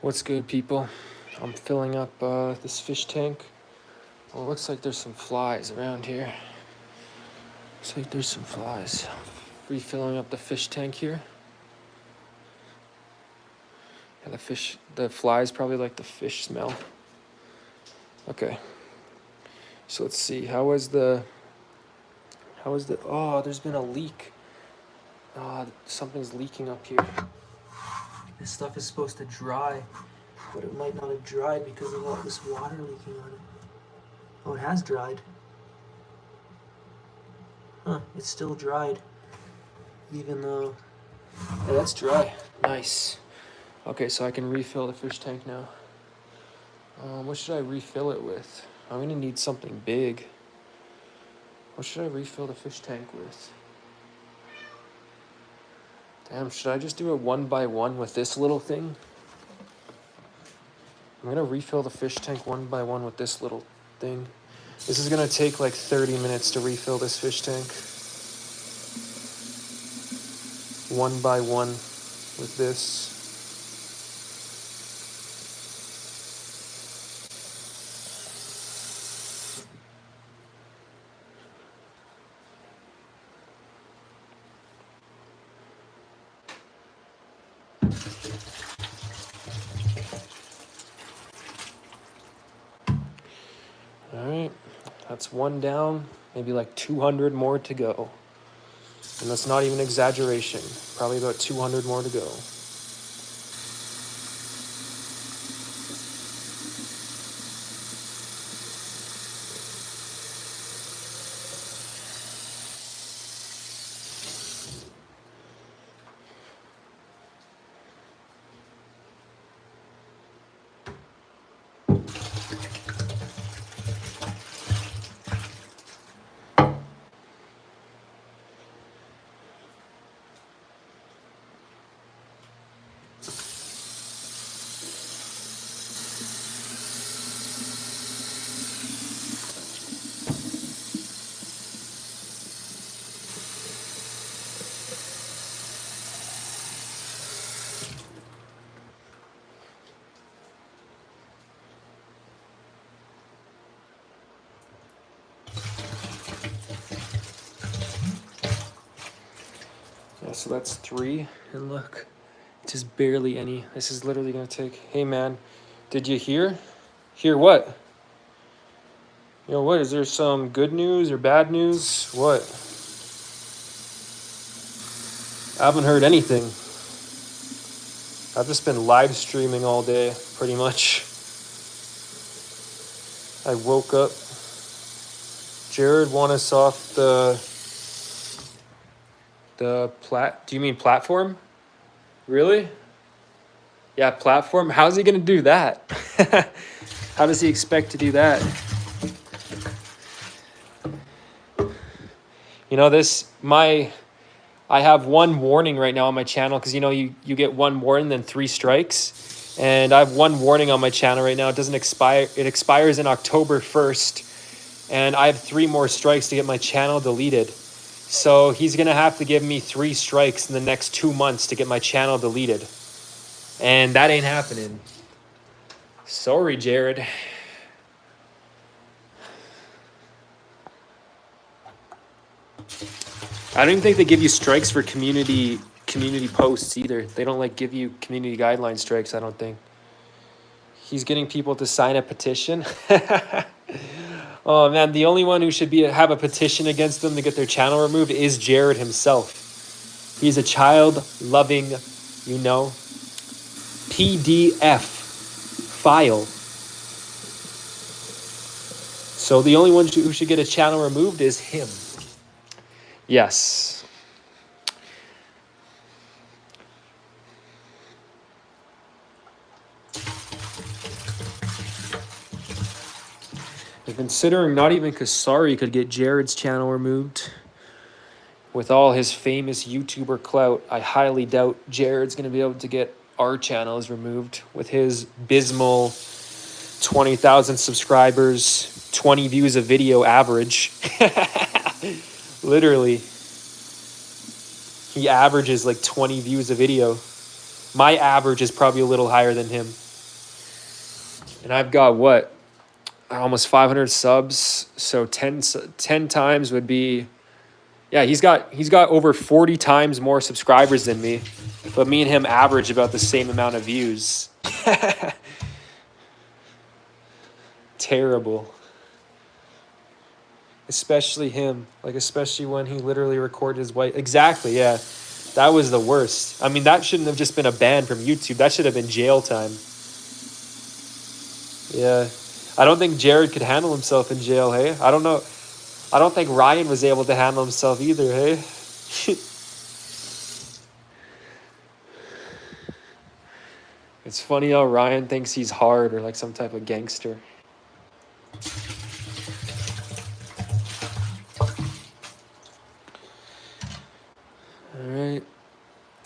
What's good, people? I'm filling up this fish tank. Well, it looks like there's some flies around here. Looks like there's some flies. Refilling up the fish tank here. Yeah, the flies probably like the fish smell. Okay. So let's see. How is the, oh, there's been a leak. Something's leaking up here. This stuff is supposed to dry, but it might not have dried because of all this water leaking on it. Oh, it has dried. Huh, it's still dried. Even though, yeah, that's dry. Nice. Okay, so I can refill the fish tank now. What should I refill it with? I'm gonna need something big. What should I refill the fish tank with? Damn, should I just do it one by one with this little thing? I'm gonna refill the fish tank one by one with this little thing. This is gonna take like 30 minutes to refill this fish tank. One by one with this. All right, that's one down, maybe like 200 more to go. And that's not even exaggeration, probably about 200 more to go. Yeah, so that's 3, and look, just barely any. This is literally gonna take, hey man, did you hear? Hear what? You know what, is there some good news or bad news? What? I haven't heard anything. I've just been live streaming all day, pretty much. I woke up. Jared want us off the do you mean platform? Really? Yeah, platform. How's he gonna do that? How does he expect to do that? You know, I have one warning right now on my channel because, you know, you get one warning, then 3 strikes. And I have one warning on my channel right now. It doesn't expire. It expires in October 1st. And I have 3 more strikes to get my channel deleted. So he's going to have to give me 3 strikes in the next 2 months to get my channel deleted. And that ain't happening. Sorry, Jared. I don't even think they give you strikes for community posts either. They don't like give you community guideline strikes, I don't think. He's getting people to sign a petition. Oh man, the only one who should have a petition against them to get their channel removed is Jared himself. He's a child-loving, you know, PDF file. So the only one who should get a channel removed is him. Yes. I'm considering not even Kasari could get Jared's channel removed. With all his famous YouTuber clout, I highly doubt Jared's going to be able to get our channels removed with his abysmal 20,000 subscribers, 20 views a video average. Literally. He averages like 20 views a video. My average is probably a little higher than him. And I've got what? Almost 500 subs. So 10 times would be, yeah, he's got over 40 times more subscribers than me. But me and him average about the same amount of views. Terrible. Especially him. Like, especially when he literally recorded his wife. Exactly, yeah. That was the worst. I mean, that shouldn't have just been a ban from YouTube. That should have been jail time. Yeah. I don't think Jared could handle himself in jail, hey? I don't know. I don't think Ryan was able to handle himself either, hey? It's funny how Ryan thinks he's hard or like some type of gangster. All right.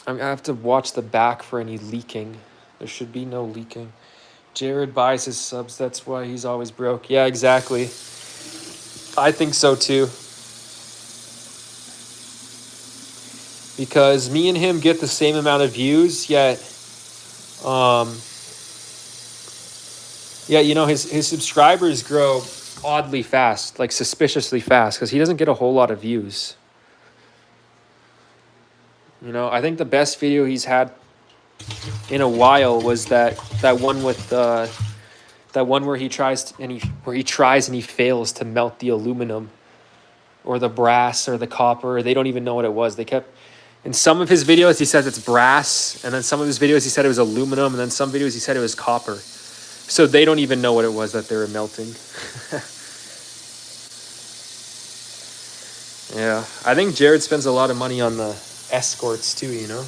I'm going to have to watch the back for any leaking. There should be no leaking. Jared buys his subs. That's why he's always broke. Yeah, exactly. I think so too. Because me and him get the same amount of views, yet, yeah, you know, his subscribers grow oddly fast, like suspiciously fast, because he doesn't get a whole lot of views. You know, I think the best video he's had in a while was that one with that one where he tries and he fails to melt the aluminum or the brass or the copper. They don't even know what it was. They kept, in some of his videos he says it's brass, and then some of his videos he said it was aluminum, and then some videos he said it was copper. So they don't even know what it was that they were melting. Yeah, I think Jared spends a lot of money on the escorts too, you know?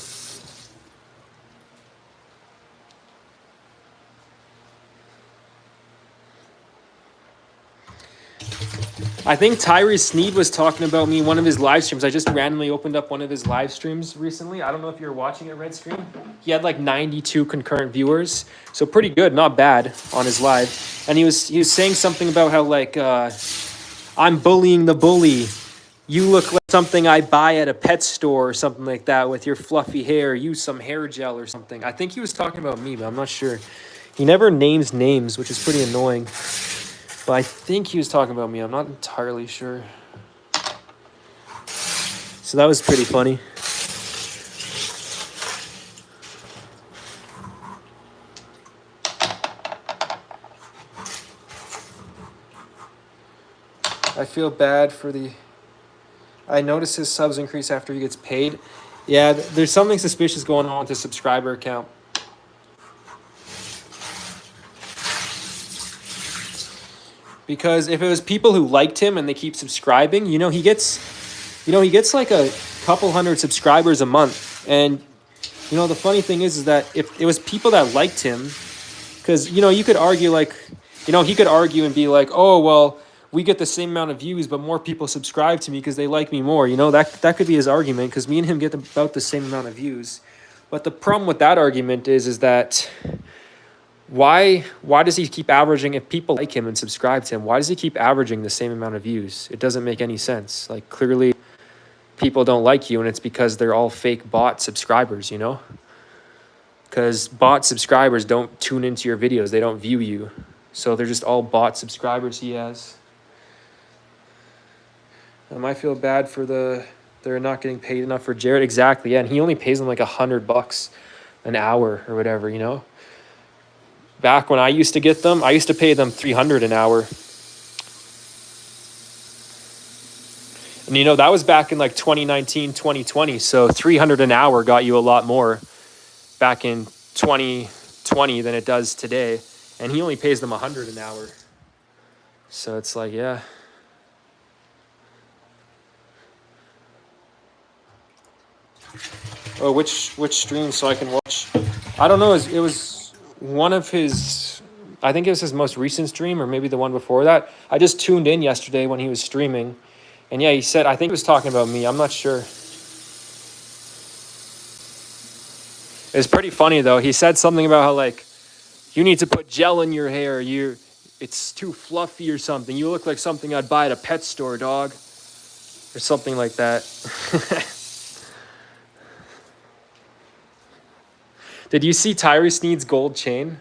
I think Tyrese Sneed was talking about me in one of his live streams. I just randomly opened up one of his live streams recently. I don't know if you're watching it, Red Stream. He had like 92 concurrent viewers, so pretty good, not bad on his live. And he was saying something about how like I'm bullying the bully. You look like something I buy at a pet store or something like that with your fluffy hair. Use some hair gel or something. I think he was talking about me, but I'm not sure. He never names names, which is pretty annoying. But I think he was talking about me. I'm not entirely sure. So that was pretty funny. I feel bad for the... I noticed his subs increase after he gets paid. Yeah, there's something suspicious going on with his subscriber account. Because if it was people who liked him and they keep subscribing, you know, he gets like a couple hundred subscribers a month. And, you know, the funny thing is that if it was people that liked him, because, you know, you could argue like, you know, he could argue and be like, oh, well, we get the same amount of views, but more people subscribe to me because they like me more. You know, that could be his argument, because me and him get about the same amount of views. But the problem with that argument is that... Why does he keep averaging, if people like him and subscribe to him, why does he keep averaging the same amount of views? It doesn't make any sense. Like, clearly people don't like you, and it's because they're all fake bot subscribers, you know? Because bot subscribers don't tune into your videos. They don't view you. So they're just all bot subscribers he has. I feel bad for they're not getting paid enough for Jared. Exactly, yeah, and he only pays them like $100 an hour or whatever, you know? Back when I used to get them, I used to pay them $300 an hour. And, you know, that was back in like 2019, 2020. So $300 an hour got you a lot more back in 2020 than it does today. And he only pays them $100 an hour. So it's like, yeah. Oh, which stream so I can watch? I don't know. It was one of his, I think it was his most recent stream, or maybe the one before that. I just tuned in yesterday when he was streaming. And yeah, he said, I think he was talking about me. I'm not sure. It's pretty funny though. He said something about how like, you need to put gel in your hair. It's too fluffy or something. You look like something I'd buy at a pet store, dog. Or something like that. Did you see Tyrese Sneed's gold chain?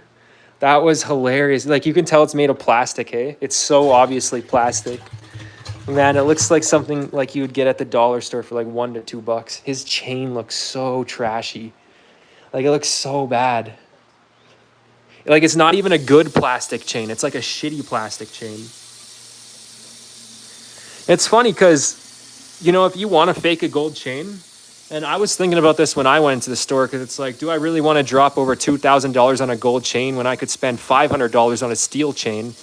That was hilarious. Like you can tell it's made of plastic, hey? It's so obviously plastic. Man, it looks like something like you would get at the dollar store for like $1 to $2. His chain looks so trashy. Like it looks so bad. Like it's not even a good plastic chain. It's like a shitty plastic chain. It's funny because, you know, if you want to fake a gold chain, and I was thinking about this when I went into the store because it's like, do I really want to drop over $2,000 on a gold chain when I could spend $500 on a steel chain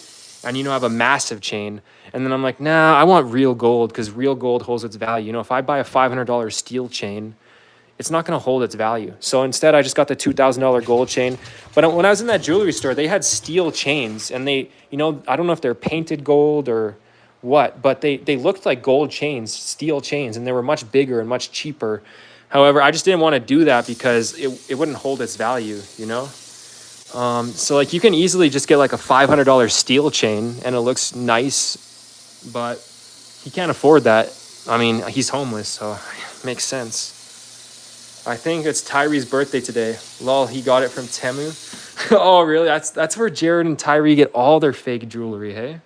and, you know, have a massive chain? And then I'm like, nah, I want real gold because real gold holds its value. You know, if I buy a $500 steel chain, it's not going to hold its value. So instead, I just got the $2,000 gold chain. But when I was in that jewelry store, they had steel chains and they, you know, I don't know if they're painted gold or what, but they looked like gold chains, steel chains, and they were much bigger and much cheaper. However, I just didn't want to do that because it wouldn't hold its value, you know? So like you can easily just get like a $500 steel chain and it looks nice, but he can't afford that. I mean, he's homeless, so it makes sense. I think it's Tyree's birthday today. Lol, he got it from Temu. Oh, really? That's where Jared and Tyree get all their fake jewelry, hey?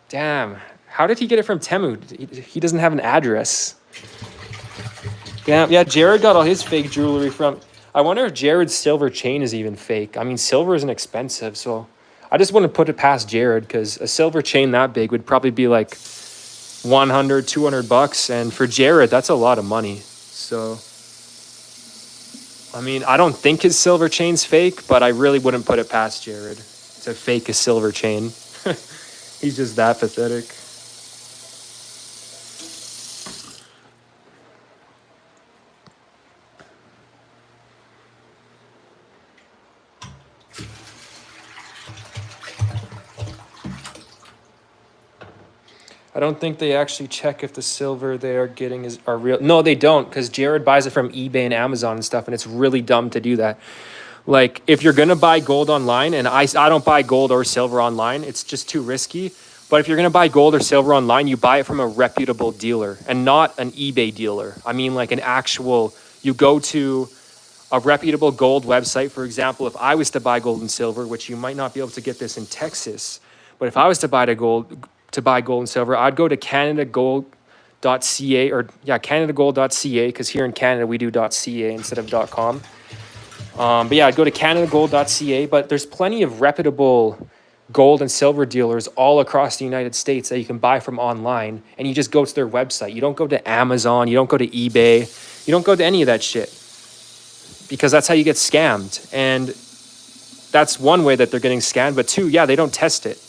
Damn. How did he get it from Temu? He doesn't have an address. Yeah, Jared got all his fake jewelry from... I wonder if Jared's silver chain is even fake. I mean, silver isn't expensive, so... I just wouldn't put it past Jared, because a silver chain that big would probably be like $100-$200, and for Jared, that's a lot of money. So... I mean, I don't think his silver chain's fake, but I really wouldn't put it past Jared to fake a silver chain. He's just that pathetic. I don't think they actually check if the silver they are getting are real. No, they don't, because Jared buys it from eBay and Amazon and stuff, and it's really dumb to do that. Like, if you're going to buy gold online, and I don't buy gold or silver online, it's just too risky. But if you're going to buy gold or silver online, you buy it from a reputable dealer and not an eBay dealer. I mean, like an actual, you go to a reputable gold website. For example, if I was to buy gold and silver, which you might not be able to get this in Texas, but if I was to buy gold and silver, I'd go to canadagold.ca or canadagold.ca, because here in Canada we do .ca instead of .com. But yeah, I'd go to canadagold.ca, but there's plenty of reputable gold and silver dealers all across the United States that you can buy from online, and you just go to their website. You don't go to Amazon, you don't go to eBay, you don't go to any of that shit, because that's how you get scammed. And that's one way that they're getting scammed. But two, yeah, they don't test it.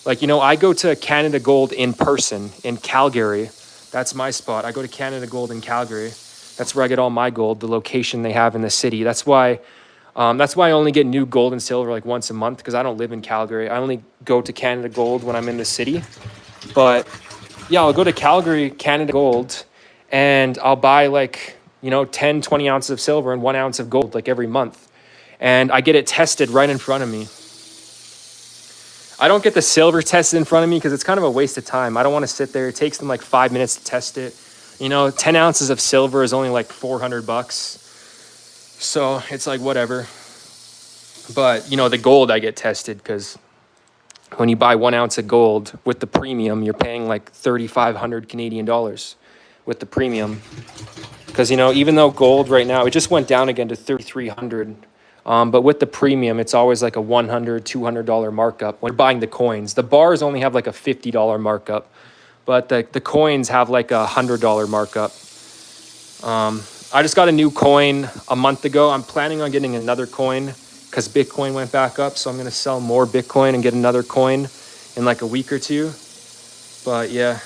Like, you know, I go to Canada Gold in person in Calgary. That's my spot. I go to Canada Gold in Calgary. That's where I get all my gold, the location they have in the city. That's why I only get new gold and silver like once a month, because I don't live in Calgary. I only go to Canada Gold when I'm in the city. But yeah, I'll go to Calgary, Canada Gold, and I'll buy like, you know, 10, 20 ounces of silver and 1 ounce of gold like every month. And I get it tested right in front of me. I don't get the silver tested in front of me because it's kind of a waste of time. I don't want to sit there. It takes them like 5 minutes to test it. You know, 10 ounces of silver is only like $400. So it's like whatever. But, you know, the gold I get tested, because when you buy 1 ounce of gold with the premium, you're paying like 3,500 Canadian dollars with the premium. Because, you know, even though gold right now, it just went down again to 3,300. But with the premium, it's always like a $100, $200 markup when you're buying the coins. The bars only have like a $50 markup, but the coins have like a $100 markup. I just got a new coin a month ago. I'm planning on getting another coin because Bitcoin went back up. So I'm going to sell more Bitcoin and get another coin in like a week or two. But yeah.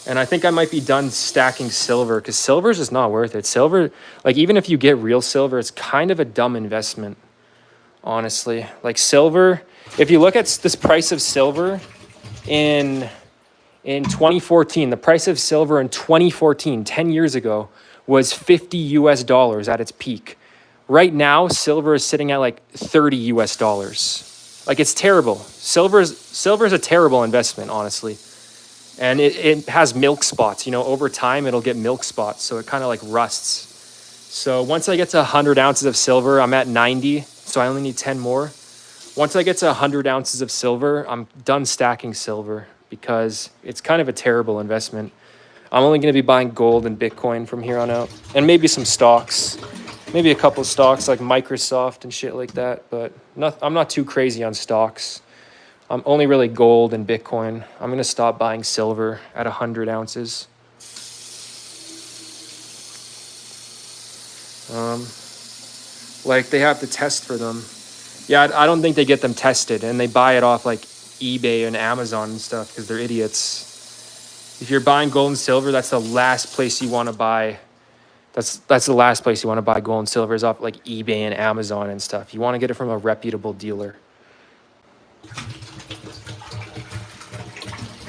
And I think I might be done stacking silver, because silver is just not worth it. Silver, like even if you get real silver, it's kind of a dumb investment, honestly. Like silver, if you look at this price of silver in 2014, the price of silver in 2014, 10 years ago, was $50 at its peak. Right now, silver is sitting at like $30. Like, it's terrible. Silver is a terrible investment, honestly. And it has milk spots, you know, over time it'll get milk spots. So it kind of like rusts. So once I get to 100 ounces of silver, I'm at 90. So I only need 10 more. Once I get to 100 ounces of silver, I'm done stacking silver because it's kind of a terrible investment. I'm only going to be buying gold and Bitcoin from here on out, and maybe some stocks, maybe a couple of stocks like Microsoft and shit like that. But I'm not too crazy on stocks. I'm only really gold and Bitcoin. I'm going to stop buying silver at 100 ounces. Like they have to test for them. Yeah, I don't think they get them tested, and they buy it off like eBay and Amazon and stuff because they're idiots. If you're buying gold and silver, that's the last place you want to buy. That's the last place you want to buy gold and silver is off like eBay and Amazon and stuff. You want to get it from a reputable dealer.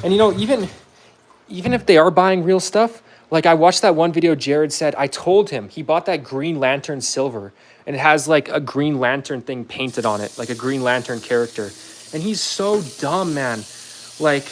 And you know, even if they are buying real stuff, like I watched that one video Jared said, I told him he bought that Green Lantern silver and it has like a Green Lantern thing painted on it, like a Green Lantern character. And he's so dumb, man. Like,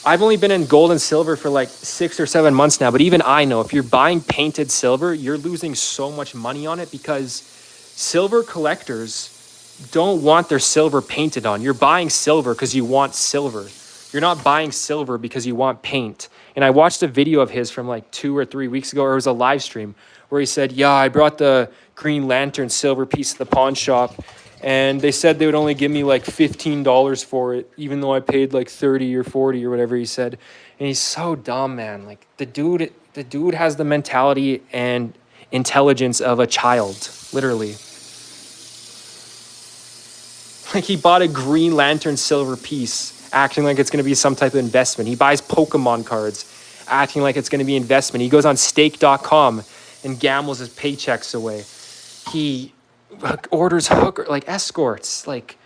I've only been in gold and silver for like 6 or 7 months now, but even I know if you're buying painted silver, you're losing so much money on it because silver collectors don't want their silver painted on. You're buying silver because you want silver. You're not buying silver because you want paint. And I watched a video of his from like 2 or 3 weeks ago, or it was a live stream, where he said, yeah, I brought the Green Lantern silver piece to the pawn shop, and they said they would only give me like $15 for it, even though I paid like 30 or 40 or whatever he said. And he's so dumb, man. Like the dude has the mentality and intelligence of a child, literally. Like he bought a Green Lantern silver piece, acting like it's going to be some type of investment. He buys Pokemon cards, acting like it's going to be investment. He goes on stake.com and gambles his paychecks away. He orders like escorts, like,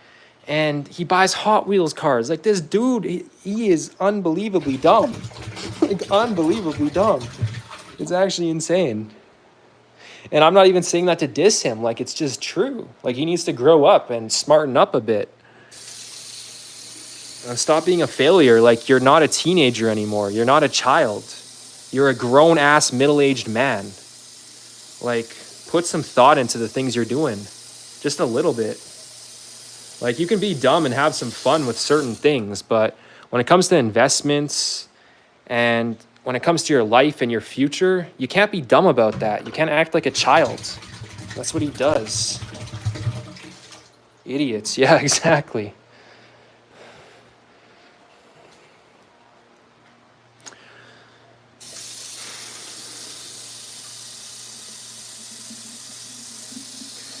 and he buys Hot Wheels cars. Like this dude, he is unbelievably dumb. Like unbelievably dumb. It's actually insane. And I'm not even saying that to diss him. Like it's just true. Like he needs to grow up and smarten up a bit. Stop being a failure. Like you're not a teenager anymore. You're not a child. You're a grown-ass middle-aged man. Like put some thought into the things you're doing. Just a little bit. Like you can be dumb and have some fun with certain things, but when it comes to investments and when it comes to your life and your future, you can't be dumb about that. You can't act like a child. That's what he does. Idiots. Yeah, exactly.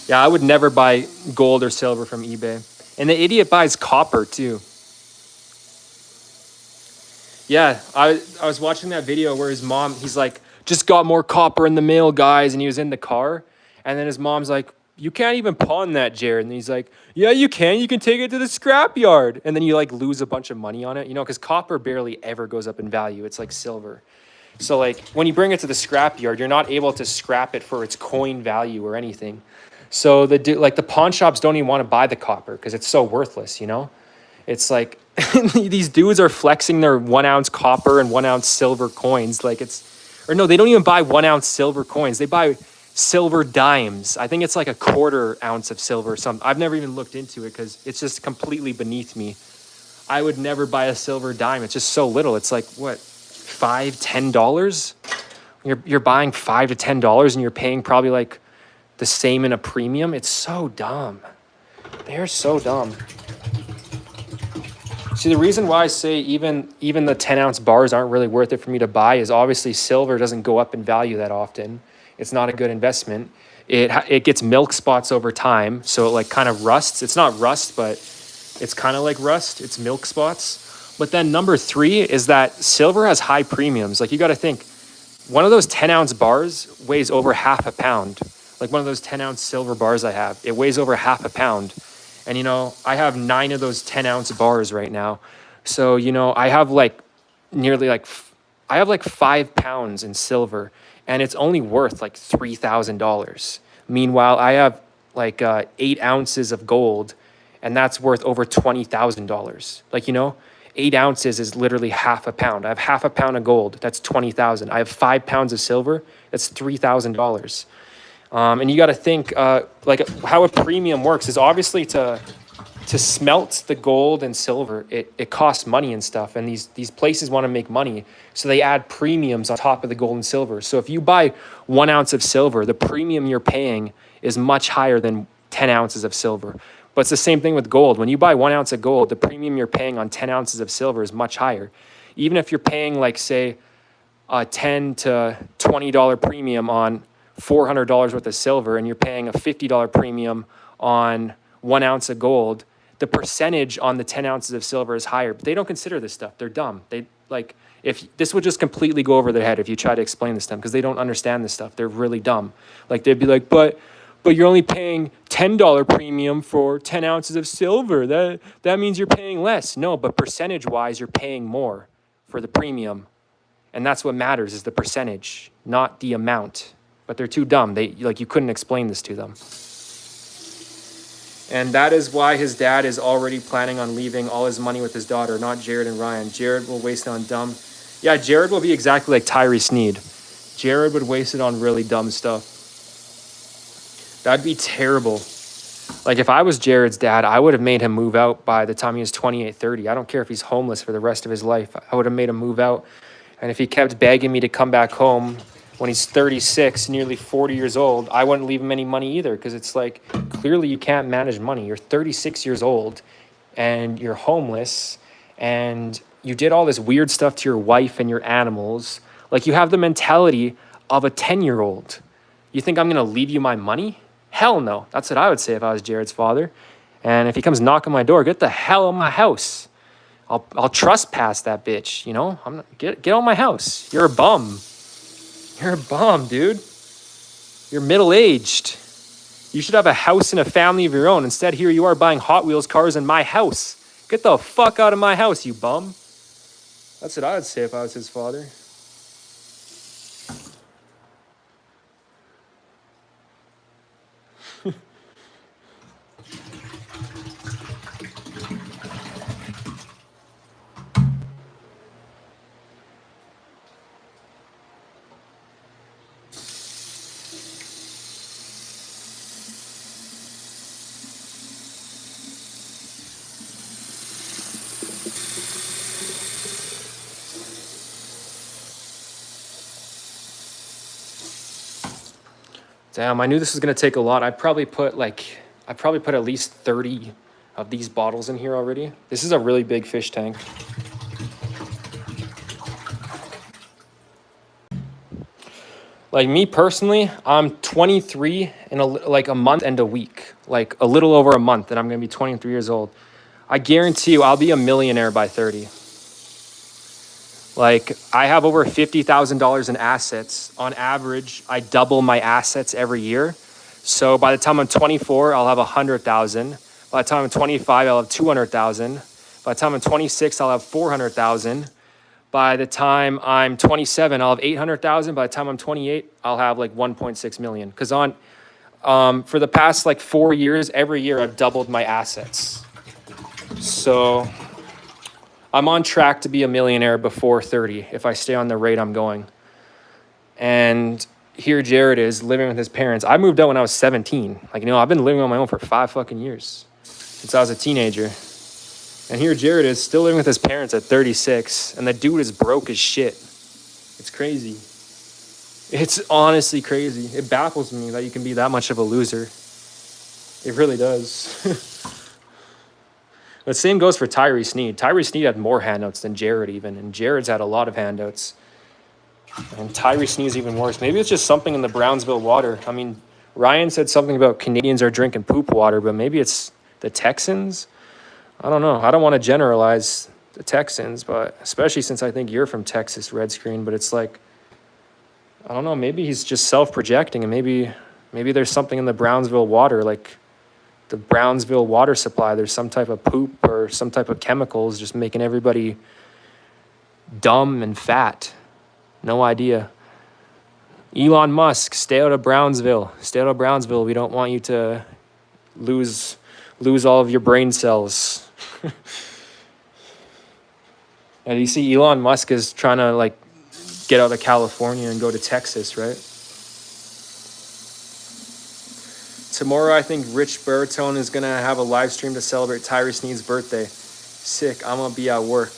Yeah, I would never buy gold or silver from eBay. And the idiot buys copper too. Yeah, I was watching that video where his mom, he's like, just got more copper in the mail, guys. And he was in the car. And then his mom's like, you can't even pawn that, Jared. And he's like, yeah, you can. You can take it to the scrapyard. And then you like lose a bunch of money on it, you know, because copper barely ever goes up in value. It's like silver. So like when you bring it to the scrapyard, you're not able to scrap it for its coin value or anything. So the pawn shops don't even want to buy the copper because it's so worthless, you know? It's like these dudes are flexing their 1 ounce copper and 1 ounce silver coins. Like or no, they don't even buy 1 ounce silver coins. They buy silver dimes. I think it's like a 1/4 ounce of silver or something. I've never even looked into it because it's just completely beneath me. I would never buy a silver dime. It's just so little. It's like what, $5, $10? You're buying $5 to $10 and you're paying probably like the same in a premium. It's so dumb. They're so dumb. See, the reason why I say even the 10 ounce bars aren't really worth it for me to buy is obviously silver doesn't go up in value that often. It's not a good investment. It gets milk spots over time, so it like kind of rusts. It's not rust, but it's kind of like rust. It's milk spots. But then number 3 is that silver has high premiums. Like you got to think, one of those 10 ounce bars weighs over half a pound. Like one of those 10 ounce silver bars I have, it weighs over half a pound. And, you know, I have 9 of those 10 ounce bars right now. So, you know, I have like I have like 5 pounds in silver and it's only worth like $3,000. Meanwhile, I have like 8 ounces of gold and that's worth over $20,000. Like, you know, 8 ounces is literally half a pound. I have half a pound of gold. That's $20,000. I have 5 pounds of silver. That's $3,000. And you got to think like how a premium works is obviously to to smelt the gold and silver, it costs money and stuff. And these places want to make money. So they add premiums on top of the gold and silver. So if you buy 1 ounce of silver, the premium you're paying is much higher than 10 ounces of silver. But it's the same thing with gold. When you buy 1 ounce of gold, the premium you're paying on 10 ounces of silver is much higher. Even if you're paying, like, say, a $10 to $20 premium on $400 worth of silver, and you're paying a $50 premium on 1 ounce of gold, the percentage on the 10 ounces of silver is higher. But they don't consider this stuff. They're dumb. They, like, if this would just completely go over their head if you try to explain this to them, because they don't understand this stuff. They're really dumb. Like, they'd be like, but you're only paying $10 premium for 10 ounces of silver. That means you're paying less. No, but percentage wise, you're paying more for the premium. And that's what matters, is the percentage, not the amount. But they're too dumb. You couldn't explain this to them. And that is why his dad is already planning on leaving all his money with his daughter, not Jared and Ryan. Jared will waste it on dumb. Yeah, Jared will be exactly like Tyree Sneed. Jared would waste it on really dumb stuff. That'd be terrible. Like, if I was Jared's dad, I would have made him move out by the time he was 28, 30. I don't care if he's homeless for the rest of his life. I would have made him move out. And if he kept begging me to come back home when he's 36, nearly 40 years old, I wouldn't leave him any money either, because it's like, clearly you can't manage money. You're 36 years old and you're homeless and you did all this weird stuff to your wife and your animals. Like, you have the mentality of a 10-year-old. You think I'm going to leave you my money? Hell no. That's what I would say if I was Jared's father. And if he comes knocking my door, get the hell out of my house. I'll trespass that bitch, you know? Get out of my house. You're a bum. You're a bum, dude. You're middle-aged. You should have a house and a family of your own. Instead, here you are buying Hot Wheels cars in my house. Get the fuck out of my house, you bum. That's what I would say if I was his father. Damn, I knew this was going to take a lot. I probably put at least 30 of these bottles in here already. This is a really big fish tank. Like, me personally, I'm 23 in a month and a week. Like, a little over a month, and I'm going to be 23 years old. I guarantee you I'll be a millionaire by 30. Like, I have over $50,000 in assets. On average, I double my assets every year. So by the time I'm 24, I'll have 100,000. By the time I'm 25, I'll have 200,000. By the time I'm 26, I'll have 400,000. By the time I'm 27, I'll have 800,000. By the time I'm 28, I'll have like 1.6 million. Because for the past like 4 years, every year I've doubled my assets. So I'm on track to be a millionaire before 30 if I stay on the rate I'm going. And here Jared is living with his parents. I moved out when I was 17. Like, I've been living on my own for 5 fucking years since I was a teenager. And here Jared is still living with his parents at 36. And the dude is broke as shit. It's crazy. It's honestly crazy. It baffles me that you can be that much of a loser. It really does. The same goes for Tyree Sneed. Tyree Sneed had more handouts than Jared even, and Jared's had a lot of handouts. And Tyree Sneed's even worse. Maybe it's just something in the Brownsville water. I mean, Ryan said something about Canadians are drinking poop water, but maybe it's the Texans? I don't know. I don't want to generalize the Texans, but especially since I think you're from Texas, Red Screen, but it's like, I don't know, maybe he's just self-projecting, and maybe there's something in the Brownsville water, like the Brownsville water supply, there's some type of poop or some type of chemicals just making everybody dumb and fat. No idea. Elon Musk, stay out of Brownsville. Stay out of Brownsville. We don't want you to lose all of your brain cells. And you see Elon Musk is trying to like get out of California and go to Texas, right? Tomorrow, I think Rich Baritone is going to have a live stream to celebrate Tyree Sneed's birthday. Sick. I'm going to be at work.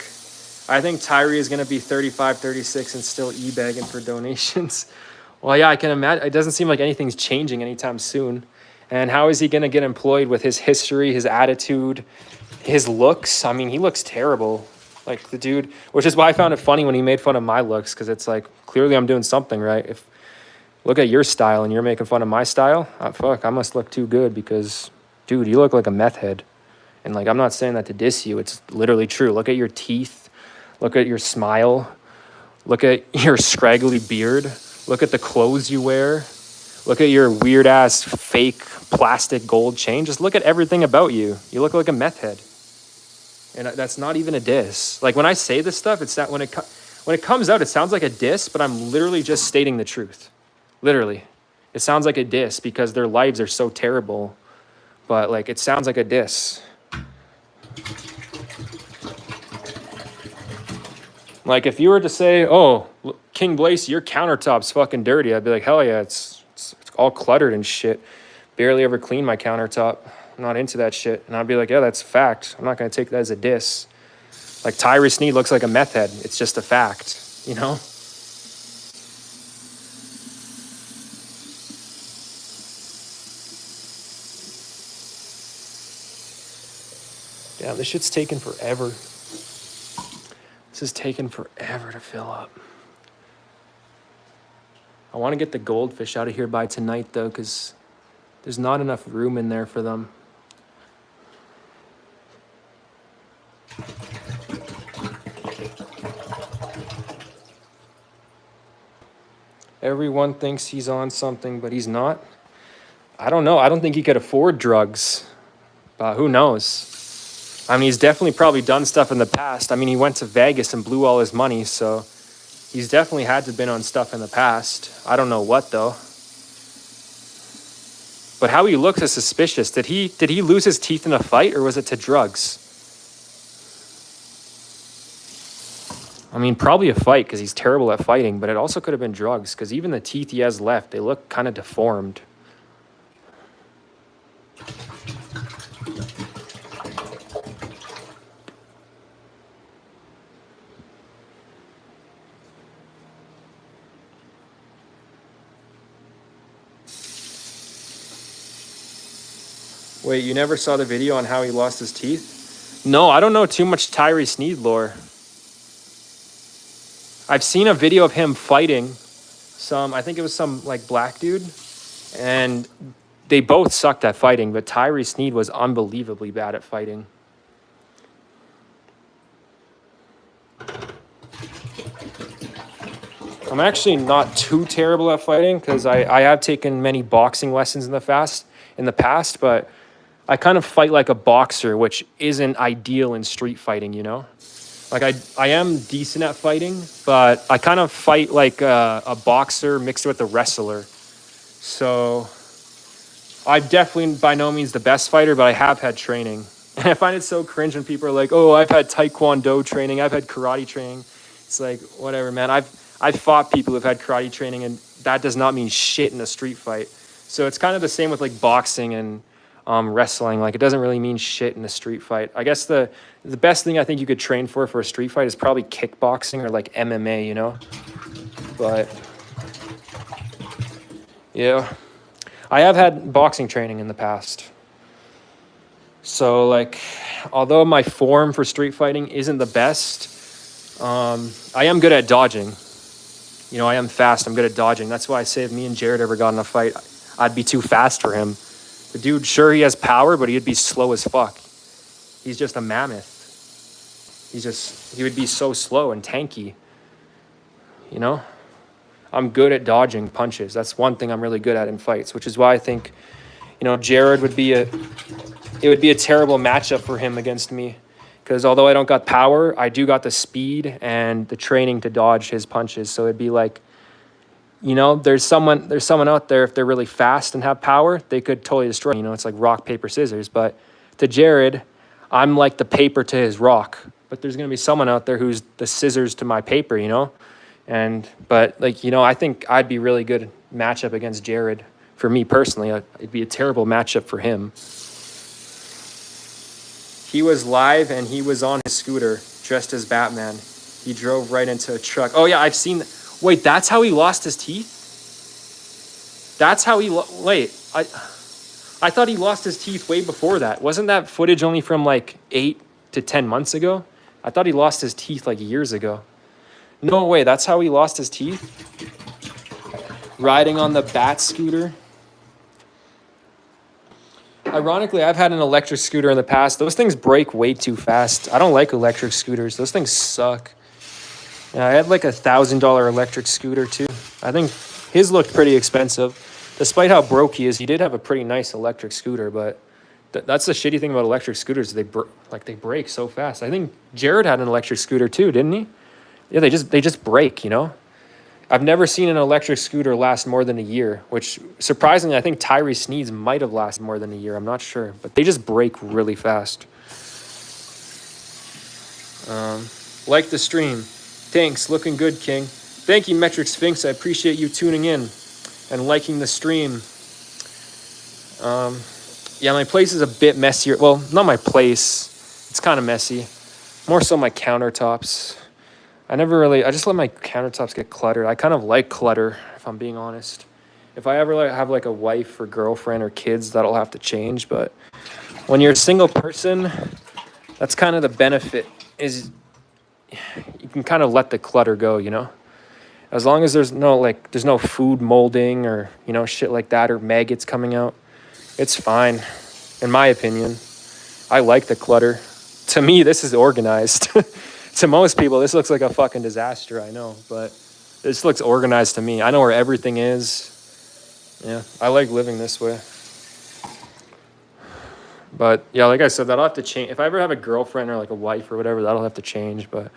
I think Tyree is going to be 35, 36 and still e-bagging for donations. Well, yeah, I can imagine. It doesn't seem like anything's changing anytime soon. And how is he going to get employed with his history, his attitude, his looks? I mean, he looks terrible. Like the dude, which is why I found it funny when he made fun of my looks, because it's like, clearly I'm doing something right. If look at your style and you're making fun of my style, fuck, I must look too good because, dude, you look like a meth head. And like, I'm not saying that to diss you. It's literally true. Look at your teeth. Look at your smile. Look at your scraggly beard. Look at the clothes you wear. Look at your weird ass fake plastic gold chain. Just look at everything about you. You look like a meth head. And that's not even a diss. Like when I say this stuff, it's that when it comes out, it sounds like a diss, but I'm literally just stating the truth. Literally. It sounds like a diss because their lives are so terrible. But like it sounds like a diss. Like if you were to say, "Oh, King Blaze, your countertop's fucking dirty," I'd be like, "Hell yeah, it's all cluttered and shit. Barely ever clean my countertop. I'm not into that shit." And I'd be like, "Yeah, that's a fact. I'm not gonna take that as a diss." Like Tyree Sneed looks like a meth head. It's just a fact, you know? Damn, this shit's taking forever. This is taking forever to fill up. I want to get the goldfish out of here by tonight, though, because there's not enough room in there for them. Everyone thinks he's on something, but he's not. I don't know. I don't think he could afford drugs. But who knows? I mean, he's definitely probably done stuff in the past. I mean, he went to Vegas and blew all his money, so he's definitely had to have been on stuff in the past. I don't know what, though. But how he looks is suspicious. Did he lose his teeth in a fight, or was it to drugs? I mean, probably a fight, because he's terrible at fighting, but it also could have been drugs, because even the teeth he has left, they look kind of deformed. Wait, you never saw the video on how he lost his teeth? No, I don't know too much Tyree Sneed lore. I've seen a video of him fighting I think it was some like black dude, and they both sucked at fighting, but Tyree Sneed was unbelievably bad at fighting. I'm actually not too terrible at fighting because I have taken many boxing lessons in the past, but I kind of fight like a boxer, which isn't ideal in street fighting, you know? Like I am decent at fighting, but I kind of fight like a boxer mixed with a wrestler. So I'm definitely by no means the best fighter, but I have had training. And I find it so cringe when people are like, "Oh, I've had Taekwondo training, I've had karate training." It's like, whatever, man. I've fought people who've had karate training, and that does not mean shit in a street fight. So it's kind of the same with like boxing and wrestling. Like it doesn't really mean shit in a street fight. I guess the best thing I think you could train for a street fight is probably kickboxing or like MMA, you know? But yeah, I have had boxing training in the past. So like, although my form for street fighting isn't the best, I am good at dodging. You know, I am fast. I'm good at dodging. That's why I say if me and Jared ever got in a fight, I'd be too fast for him. The dude, sure, he has power, but he'd be slow as fuck. He's just a mammoth. He would be so slow and tanky. You know? I'm good at dodging punches. That's one thing I'm really good at in fights, which is why I think, you know, Jared would be a terrible matchup for him against me. Because although I don't got power, I do got the speed and the training to dodge his punches. So it'd be like, you know, there's someone out there, if they're really fast and have power, they could totally destroy. You know, it's like rock, paper, scissors. But to Jared, I'm like the paper to his rock. But there's going to be someone out there who's the scissors to my paper, you know? But like, you know, I think I'd be really good matchup against Jared for me personally. It'd be a terrible matchup for him. He was live and he was on his scooter dressed as Batman. He drove right into a truck. Oh yeah, I've seen. Wait, that's how he lost his teeth? That's how he. Wait, I thought he lost his teeth way before that. Wasn't that footage only from like 8 to 10 months ago? I thought he lost his teeth like years ago. No way, that's how he lost his teeth? Riding on the Bat scooter. Ironically, I've had an electric scooter in the past. Those things break way too fast. I don't like electric scooters. Those things suck. Yeah, I had like $1,000 electric scooter too. I think his looked pretty expensive. Despite how broke he is, he did have a pretty nice electric scooter, but that's the shitty thing about electric scooters. They break so fast. I think Jared had an electric scooter too, didn't he? Yeah, they just break, you know? I've never seen an electric scooter last more than a year, which surprisingly, I think Tyree Sneeds might have lasted more than a year. I'm not sure, but they just break really fast. Like the stream. Thanks, looking good, King. Thank you, Metric Sphinx. I appreciate you tuning in and liking the stream. Yeah, my place is a bit messier. Well, not my place. It's kind of messy. More so my countertops. I just let my countertops get cluttered. I kind of like clutter, if I'm being honest. If I ever have like a wife or girlfriend or kids, that'll have to change. But when you're a single person, that's kind of the benefit, is you can kind of let the clutter go, you know? As long as there's no food molding or, you know, shit like that, or maggots coming out, it's fine, in my opinion. I like the clutter. To me, this is organized. To most people, this looks like a fucking disaster, I know, but this looks organized to me. I know where everything is. Yeah, I like living this way. But yeah, like I said, that'll have to change. If I ever have a girlfriend or like a wife or whatever, that'll have to change. But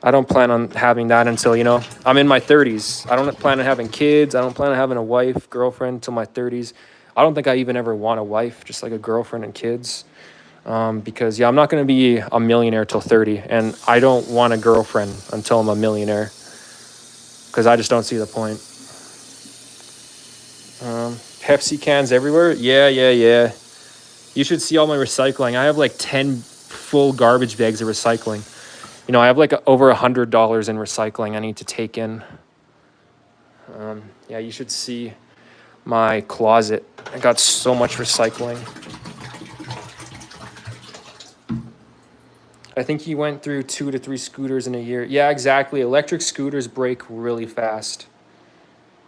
I don't plan on having that until, you know, I'm in my 30s. I don't plan on having kids. I don't plan on having a wife, girlfriend until my 30s. I don't think I even ever want a wife, just like a girlfriend and kids. Because, yeah, I'm not going to be a millionaire till 30. And I don't want a girlfriend until I'm a millionaire. Because I just don't see the point. Pepsi cans everywhere? Yeah. You should see all my recycling. I have like 10 full garbage bags of recycling. You know, I have like over $100 in recycling I need to take in. Yeah, you should see my closet. I got so much recycling. I think he went through 2 to 3 scooters in a year. Yeah, exactly. Electric scooters break really fast.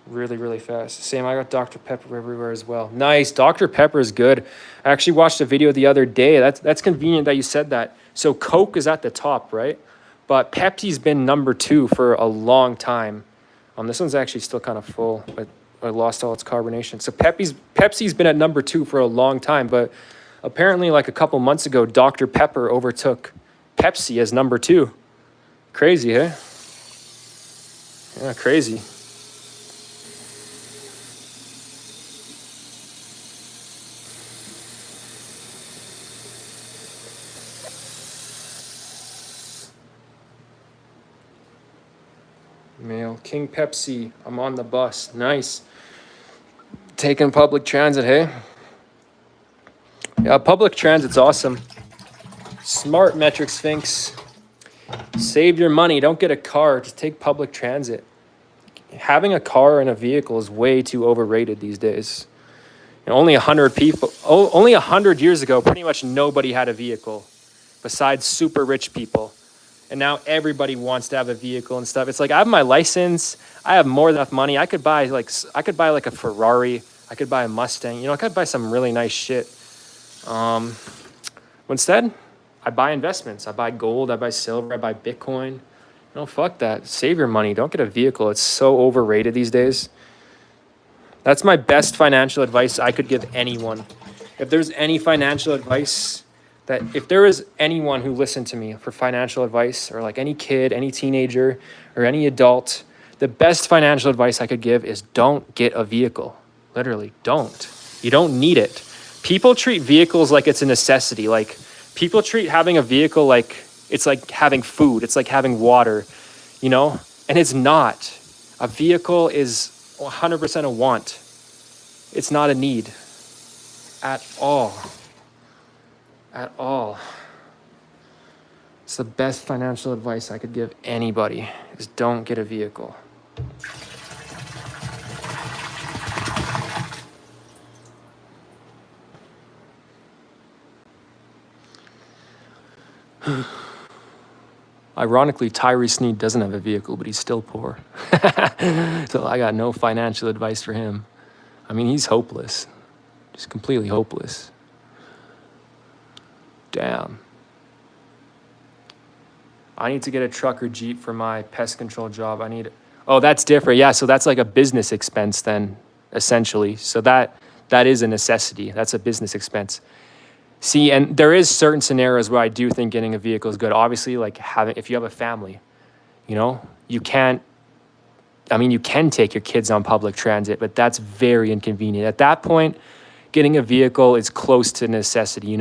Really fast. Same, I got Dr. Pepper everywhere as well. Nice. Dr. Pepper is good. I actually watched a video the other day. That's convenient that you said that. So Coke is at the top, right? But Pepsi's been number 2 for a long time. This one's actually still kind of full, but I lost all its carbonation. So Pepsi's been at number 2 for a long time, but apparently like a couple months ago, Dr. Pepper overtook Pepsi as number 2. Crazy, eh? Yeah, crazy. Mail. King Pepsi. I'm on the bus. Nice. Taking public transit, hey? Yeah, public transit's awesome. Smart, Metric Sphinx. Save your money. Don't get a car. Just take public transit. Having a car and a vehicle is way too overrated these days. And only 100 years ago, pretty much nobody had a vehicle besides super rich people. And now everybody wants to have a vehicle and stuff. It's like, I have my license. I have more than enough money. I could buy like a Ferrari. I could buy a Mustang. You know, I could buy some really nice shit. Instead, I buy investments. I buy gold. I buy silver. I buy Bitcoin. No, fuck that. Save your money. Don't get a vehicle. It's so overrated these days. That's my best financial advice I could give anyone. If there's any financial advice if there is anyone who listened to me for financial advice, or like any kid, any teenager, or any adult, the best financial advice I could give is don't get a vehicle. Literally, don't. You don't need it. People treat vehicles like it's a necessity. Like, people treat having a vehicle like it's like having food. It's like having water, you know? And it's not. A vehicle is 100% a want. It's not a need at all. At all. It's the best financial advice I could give anybody is don't get a vehicle. Ironically, Tyree Sneed doesn't have a vehicle, but he's still poor. So I got no financial advice for him. I mean, he's hopeless. Just completely hopeless. Damn. I need to get a truck or Jeep for my pest control job. Oh, that's different. Yeah, so that's like a business expense then, essentially. So that is a necessity. That's a business expense. See, and there is certain scenarios where I do think getting a vehicle is good. Obviously, like if you have a family, you can take your kids on public transit, but that's very inconvenient. At that point, getting a vehicle is close to necessity.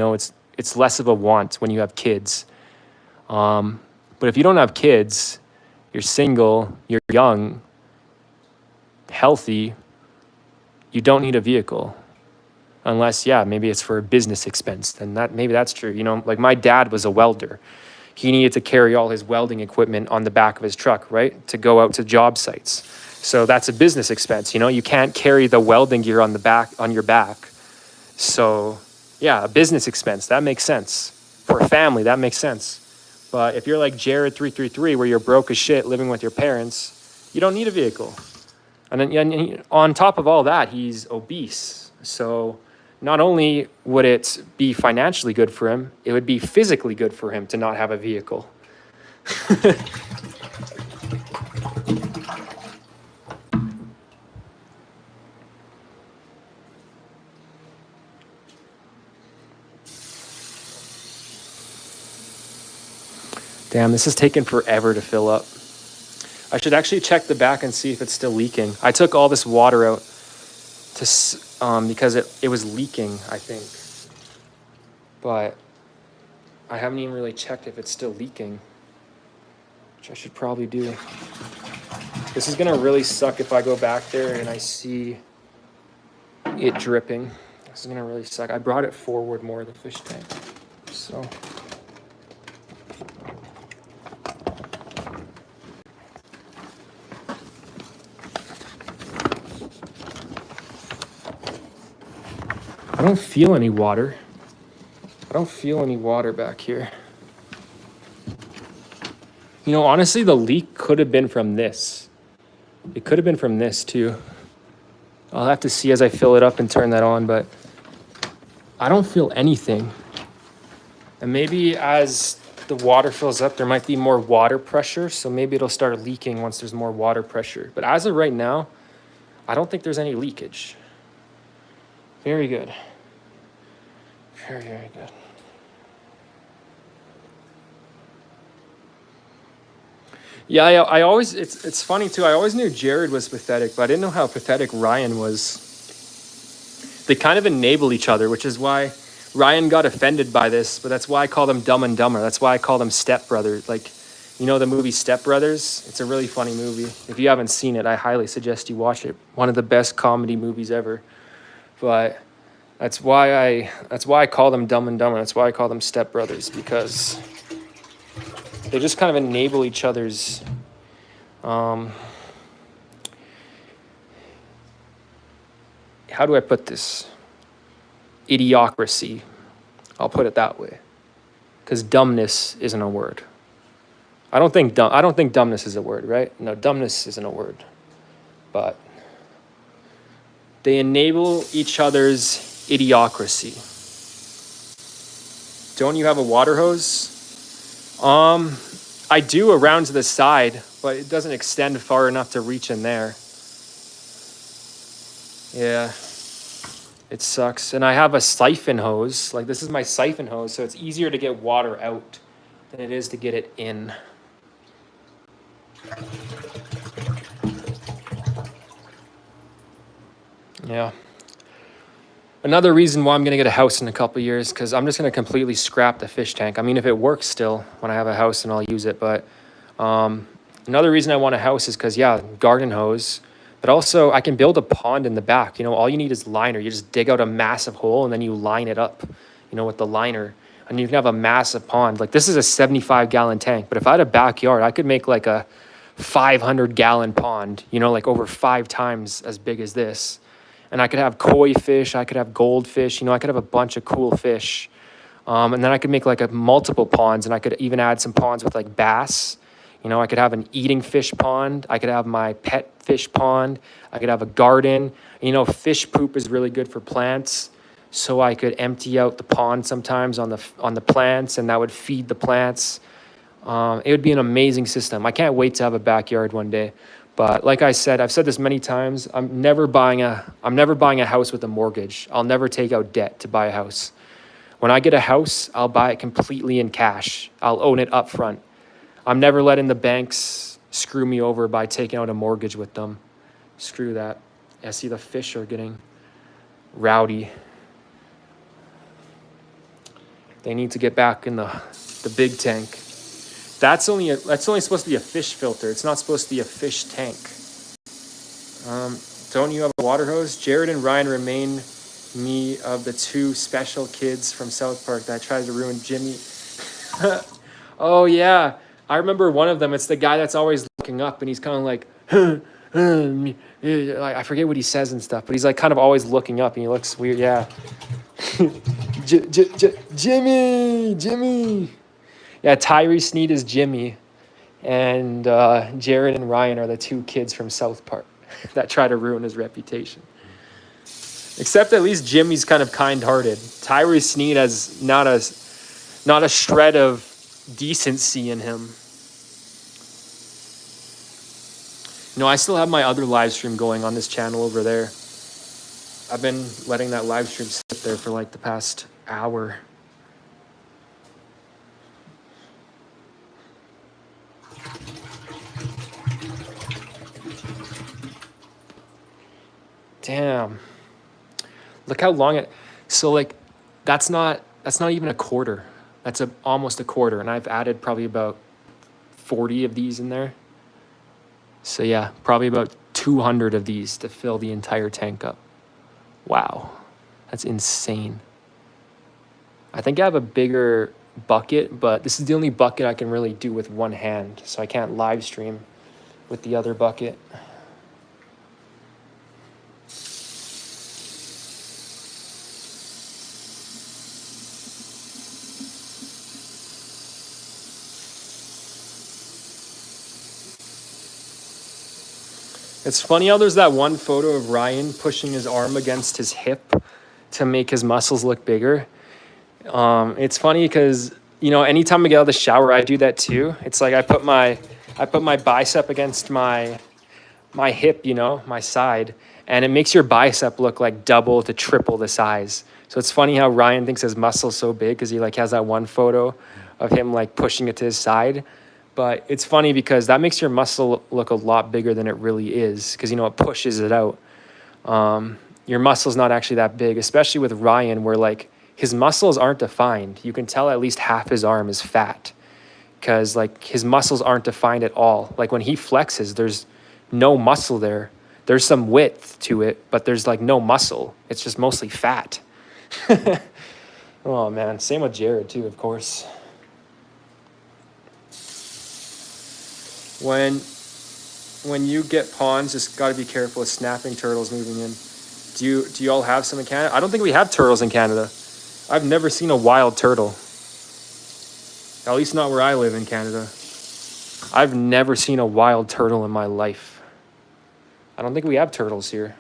It's less of a want when you have kids. But if you don't have kids, you're single, you're young, healthy, you don't need a vehicle. Unless, maybe it's for a business expense, then maybe that's true. Like my dad was a welder. He needed to carry all his welding equipment on the back of his truck, right? To go out to job sites. So that's a business expense. You can't carry the welding gear on your back. So a business expense, that makes sense. For a family, that makes sense. But if you're like Jared 333, where you're broke as shit living with your parents, you don't need a vehicle. And then on top of all that, he's obese. So not only would it be financially good for him, it would be physically good for him to not have a vehicle. Damn, this is taking forever to fill up. I should actually check the back and see if it's still leaking. I took all this water out because it was leaking, I think. But I haven't even really checked if it's still leaking, which I should probably do. This is gonna really suck if I go back there and I see it dripping. This is gonna really suck. I brought it forward more, the fish tank. So. I don't feel any water. I don't feel any water back here. Honestly, the leak could have been from this. It could have been from this too. I'll have to see as I fill it up and turn that on, but I don't feel anything. And maybe as the water fills up, there might be more water pressure, so maybe it'll start leaking once there's more water pressure. But as of right now, I don't think there's any leakage. Very good. Very, very good. Yeah, I always, it's funny too, I always knew Jared was pathetic, but I didn't know how pathetic Ryan was. They kind of enable each other, which is why Ryan got offended by this, but that's why I call them Dumb and Dumber. That's why I call them Step Brothers. Like, the movie Step Brothers? It's a really funny movie. If you haven't seen it, I highly suggest you watch it. One of the best comedy movies ever. But that's why I call them Dumb and Dumber. That's why I call them Step Brothers, because they just kind of enable each other's how do I put this? Idiocracy. I'll put it that way. Because dumbness isn't a word. I don't think dumbness is a word, right? No, dumbness isn't a word. But they enable each other's idiocracy. Don't you have a water hose? I do around to the side, but it doesn't extend far enough to reach in there. Yeah, it sucks. And I have a siphon hose. Like, this is my siphon hose, so it's easier to get water out than it is to get it in. Yeah. Another reason why I'm going to get a house in a couple of years, because I'm just going to completely scrap the fish tank. I mean, if it works still when I have a house, and I'll use it. But another reason I want a house is because, garden hose. But also, I can build a pond in the back. You know, all you need is liner. You just dig out a massive hole and then you line it up, you know, with the liner. And you can have a massive pond. Like, this is a 75-gallon tank. But if I had a backyard, I could make like a 500-gallon pond, you know, like over 5 times as big as this. And I could have koi fish. I could have goldfish. You know, I could have a bunch of cool fish. And then I could make like a multiple ponds. And I could even add some ponds with like bass. You know, I could have an eating fish pond. I could have my pet fish pond. I could have a garden. You know, fish poop is really good for plants. So I could empty out the pond sometimes on the plants, and that would feed the plants. It would be an amazing system. I can't wait to have a backyard one day. But like I said, I've said this many times. I'm never buying a house with a mortgage. I'll never take out debt to buy a house. When I get a house, I'll buy it completely in cash. I'll own it up front. I'm never letting the banks screw me over by taking out a mortgage with them. Screw that. I see the fish are getting rowdy. They need to get back in the big tank. That's only supposed to be a fish filter. It's not supposed to be a fish tank. Don't you have a water hose? Jared and Ryan remain me of the 2 special kids from South Park that tried to ruin Jimmy. Oh yeah. I remember one of them. It's the guy that's always looking up and he's kind of like, I forget what he says and stuff, but he's like kind of always looking up and he looks weird. Yeah. Jimmy. Yeah, Tyree Sneed is Jimmy, and Jared and Ryan are the 2 kids from South Park that try to ruin his reputation. Except at least Jimmy's kind of kind-hearted. Tyree Sneed has not a shred of decency in him. No, I still have my other live stream going on this channel over there. I've been letting that live stream sit there for like the past hour. Damn. Look how long it. So like, that's not even a quarter. That's almost a quarter, and I've added probably about 40 of these in there. So yeah, probably about 200 of these to fill the entire tank up. Wow, that's insane. I think I have a bigger bucket, but this is the only bucket I can really do with one hand, so I can't live stream with the other bucket. It's funny how there's that one photo of Ryan pushing his arm against his hip to make his muscles look bigger. It's funny because, you know, anytime I get out of the shower, I do that too. It's like I put my bicep against my hip, you know, my side, and it makes your bicep look like double to triple the size. So it's funny how Ryan thinks his muscle's so big because he like has that one photo of him like pushing it to his side. But it's funny because that makes your muscle look a lot bigger than it really is because, you know, it pushes it out. Your muscle's not actually that big, especially with Ryan where like his muscles aren't defined. You can tell at least half his arm is fat because like his muscles aren't defined at all. Like when he flexes, there's no muscle there. There's some width to it, but there's like no muscle. It's just mostly fat. Oh man, same with Jared too, of course. When you get ponds, just got to be careful with snapping turtles moving in. Do you all have some in Canada? I don't think we have turtles in Canada. I've never seen a wild turtle. At least not where I live in Canada. I've never seen a wild turtle in my life. I don't think we have turtles here.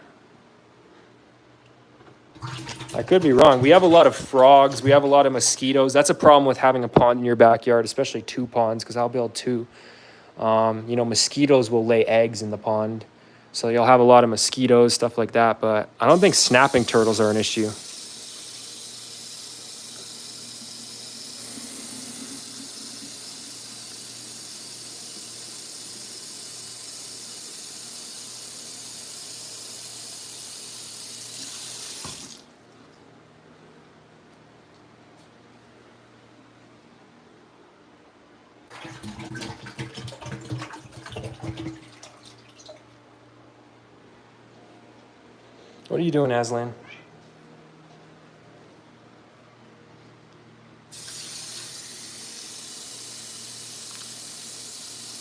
I could be wrong. We have a lot of frogs. We have a lot of mosquitoes. That's a problem with having a pond in your backyard, especially 2 ponds, because I'll build 2. You know, mosquitoes will lay eggs in the pond. So you'll have a lot of mosquitoes, stuff like that. But I don't think snapping turtles are an issue. What are you doing, Aslan?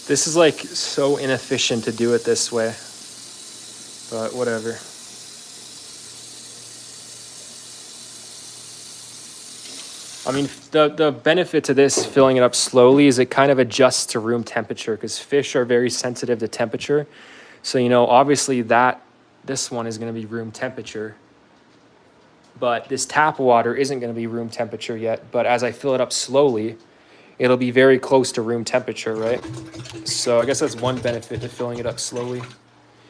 This is like so inefficient to do it this way, but whatever. I mean, the benefit to this filling it up slowly is it kind of adjusts to room temperature, because fish are very sensitive to temperature. So, you know, obviously this one is going to be room temperature, but this tap water isn't going to be room temperature yet. But as I fill it up slowly, it'll be very close to room temperature, right? So I guess that's one benefit to filling it up slowly.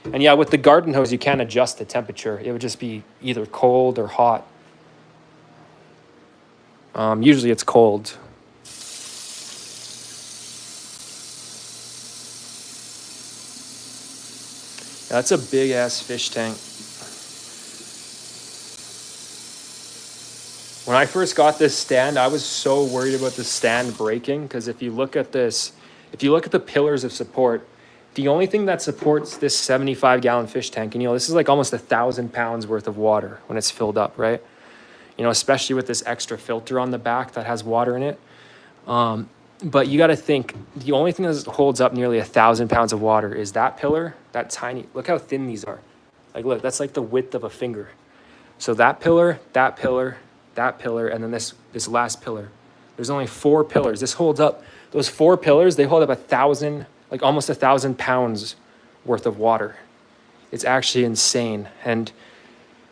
And yeah, with the garden hose, you can't adjust the temperature. It would just be either cold or hot. Usually it's cold. That's a big ass fish tank. When I first got this stand, I was so worried about the stand breaking, because if you look at this, if you look at the pillars of support, the only thing that supports this 75-gallon fish tank, and you know, this is like almost 1,000 pounds worth of water when it's filled up, right? You know, especially with this extra filter on the back that has water in it. But you got to think, the only thing that holds up nearly 1,000 pounds of water is that pillar, that tiny, look how thin these are. Like, look, that's like the width of a finger. So that pillar, that pillar, that pillar, and then this last pillar. There's only 4 pillars. This holds up, those 4 pillars, they hold up 1,000, like almost 1,000 pounds worth of water. It's actually insane. And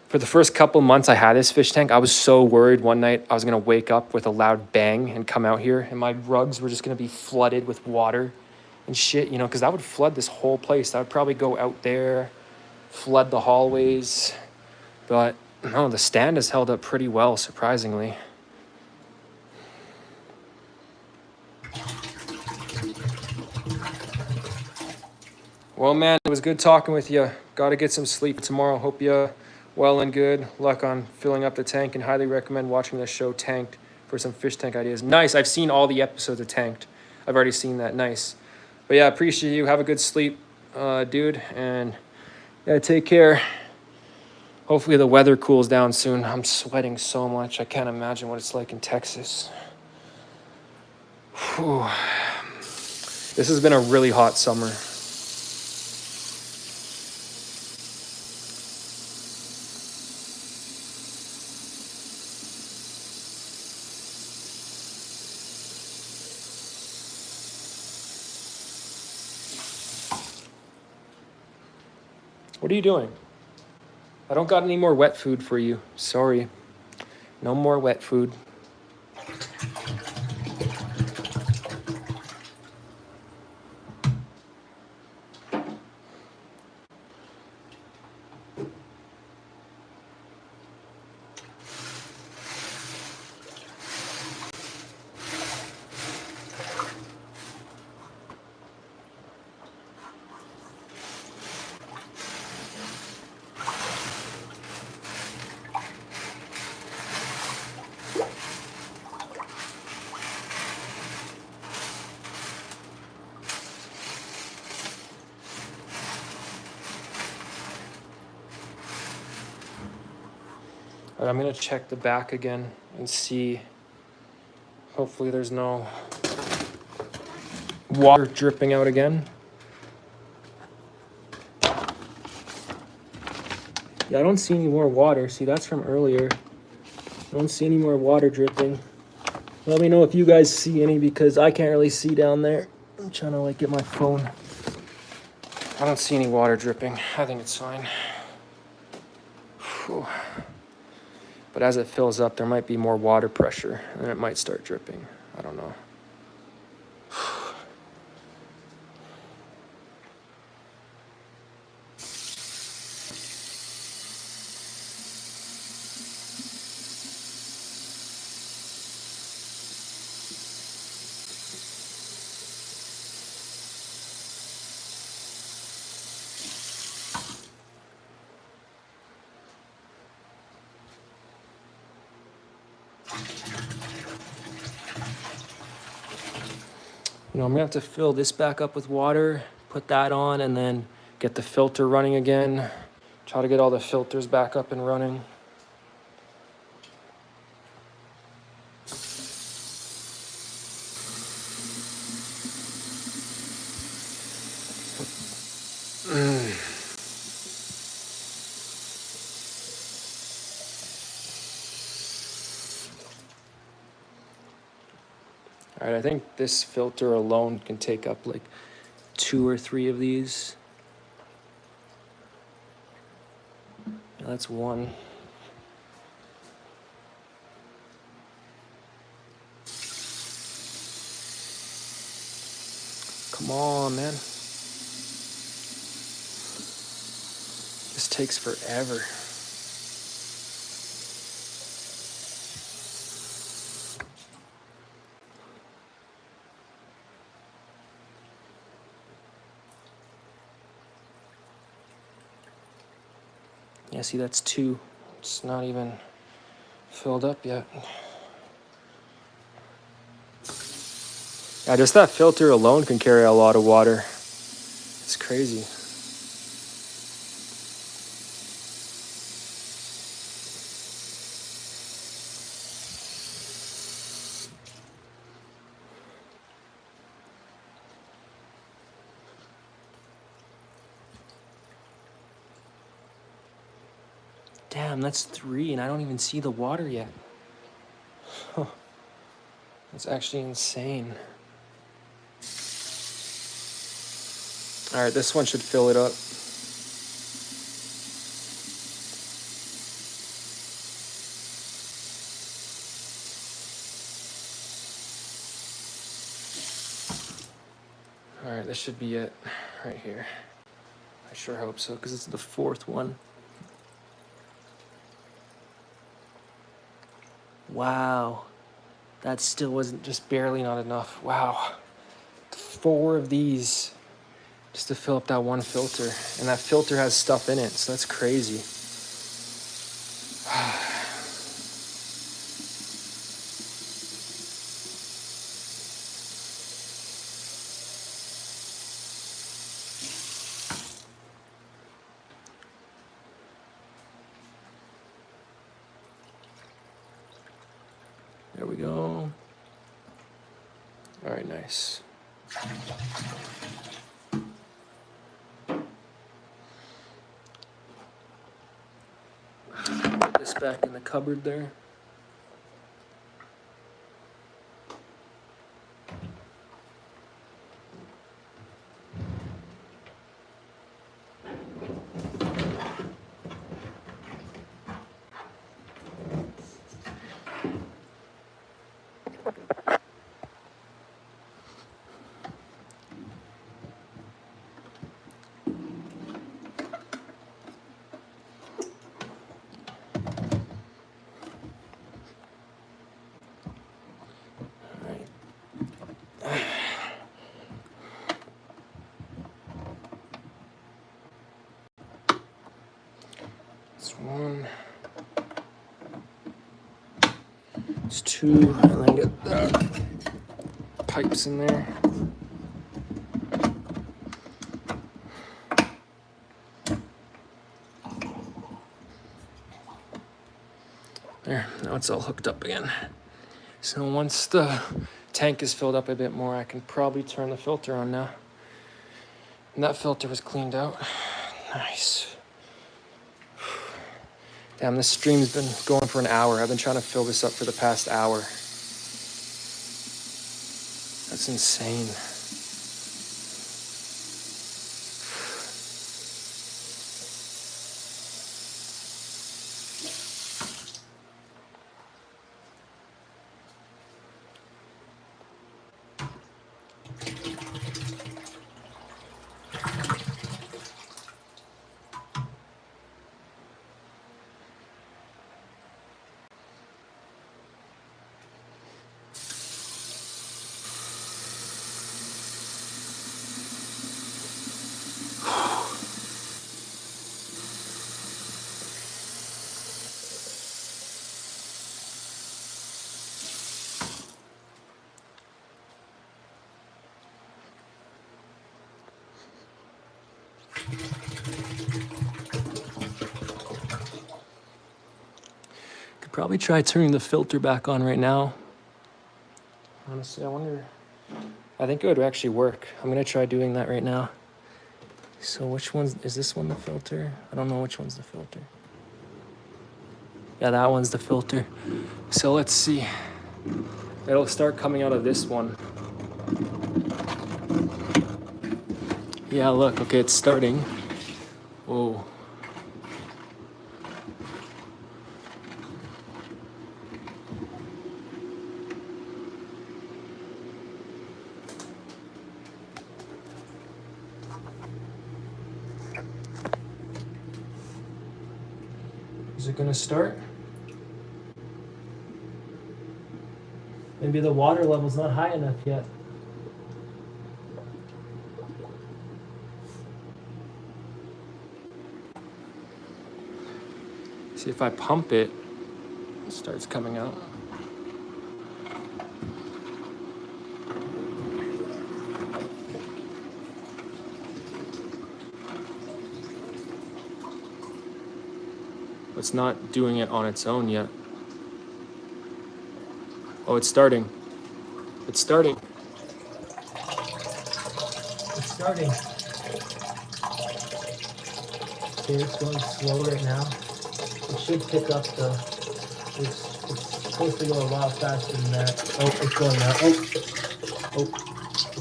for the first couple months I had this fish tank, I was so worried one night I was going to wake up with a loud bang and come out here and my rugs were just going to be flooded with water and shit, you know, because that would flood this whole place. That would probably go out there, flood the hallways. But no, the stand has held up pretty well, surprisingly. Well, man, it was good talking with you. Got to get some sleep tomorrow. Hope you well and good. Luck on filling up the tank, and highly recommend watching the show Tanked for some fish tank ideas. Nice. I've seen all the episodes of Tanked. I've already seen that. Nice. But yeah, appreciate you. Have a good sleep, dude. And yeah, take care. Hopefully the weather cools down soon. I'm sweating so much. I can't imagine what it's like in Texas. Whew. This has been a really hot summer. What are you doing? I don't got any more wet food for you. Sorry. No more wet food. All right, I'm gonna check the back again and see. Hopefully there's no water dripping out again. Yeah, I don't see any more water. See, that's from earlier. I don't see any more water dripping. Let me know if you guys see any, because I can't really see down there. I'm trying to like get my phone. I don't see any water dripping. I think it's fine. Whew. But as it fills up, there might be more water pressure and it might start dripping. I don't know. You know, I'm gonna have to fill this back up with water, put that on, and then get the filter running again. Try to get all the filters back up and running. All right, I think this filter alone can take up like 2 or 3 of these. Yeah, that's one. Come on, man. This takes forever. Yeah, see, that's 2. It's not even filled up yet. Yeah, just that filter alone can carry a lot of water. It's crazy. Damn, that's 3, and I don't even see the water yet. Huh. That's actually insane. All right, this one should fill it up. All right, this should be it right here. I sure hope so, because it's the 4th one. Wow. That still wasn't, just barely not enough. Wow. 4 of these just to fill up that one filter. And that filter has stuff in it, so that's crazy. There we go. All right, nice. Put this back in the cupboard there. It's 1. It's 2, and then get the pipes in there. There, now it's all hooked up again. So once the tank is filled up a bit more, I can probably turn the filter on now. And that filter was cleaned out. Nice. Damn, this stream's been going for an hour. I've been trying to fill this up for the past hour. That's insane. Could probably try turning the filter back on right now. Honestly, I wonder. I think it would actually work. I'm gonna try doing that right now. So which one's, is this one the filter? I don't know which one's the filter. Yeah, that one's the filter. So let's see. It'll start coming out of this one. Yeah, look, okay, it's starting. Whoa. Is it gonna start? Maybe the water level's not high enough yet. See, if I pump it, it starts coming out. It's not doing it on its own yet. Oh, it's starting. It's starting. It's starting. Okay, it's going slow right now. It should pick up the... It's supposed to go a lot faster than that. Oh, it's going now. Oh,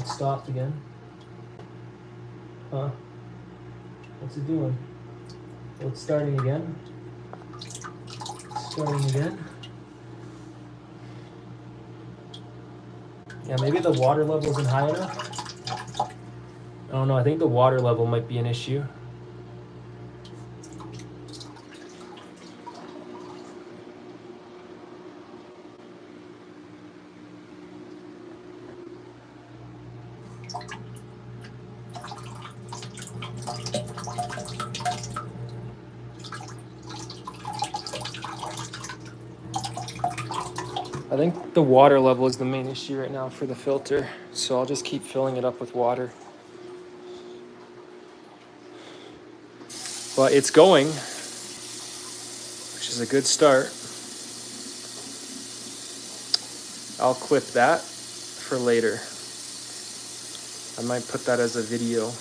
it stopped again. Huh? What's it doing? Oh, it's starting again. Starting again. Yeah, maybe the water level isn't high enough. I don't know, I think the water level might be an issue. I think the water level is the main issue right now for the filter, so I'll just keep filling it up with water. But it's going, which is a good start. I'll clip that for later. I might put that as a video.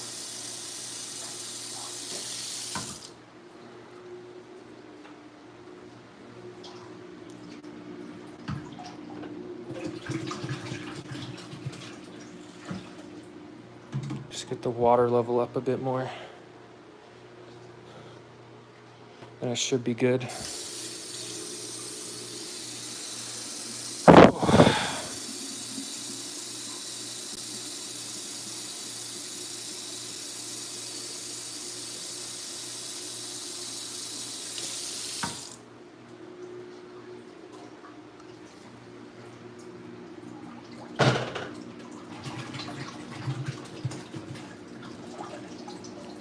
Just get the water level up a bit more. And it should be good.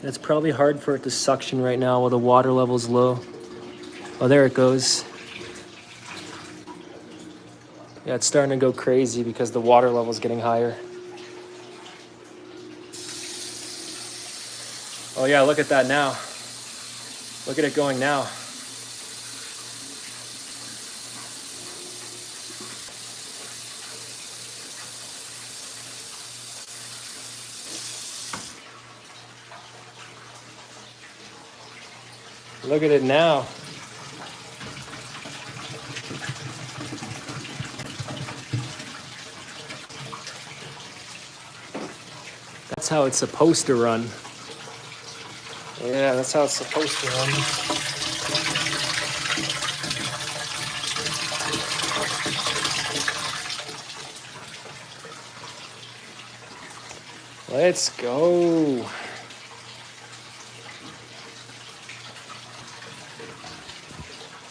It's probably hard for it to suction right now while the water level's low. Oh, there it goes. Yeah, it's starting to go crazy because the water level's getting higher. Oh yeah, look at that now. Look at it going now. Look at it now. That's how it's supposed to run. Yeah, that's how it's supposed to run. Let's go.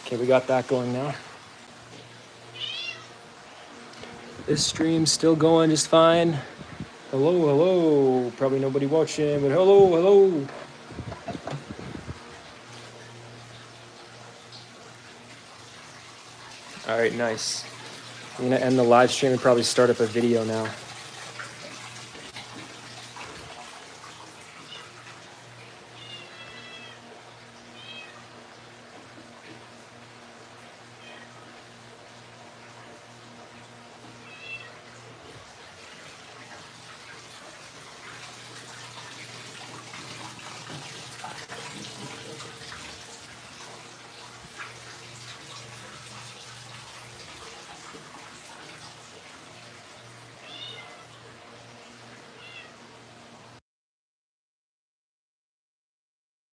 Okay, we got that going now. This stream's still going just fine. Hello, hello. Probably nobody watching, but hello, hello. All right, nice. I'm gonna end the live stream and probably start up a video now.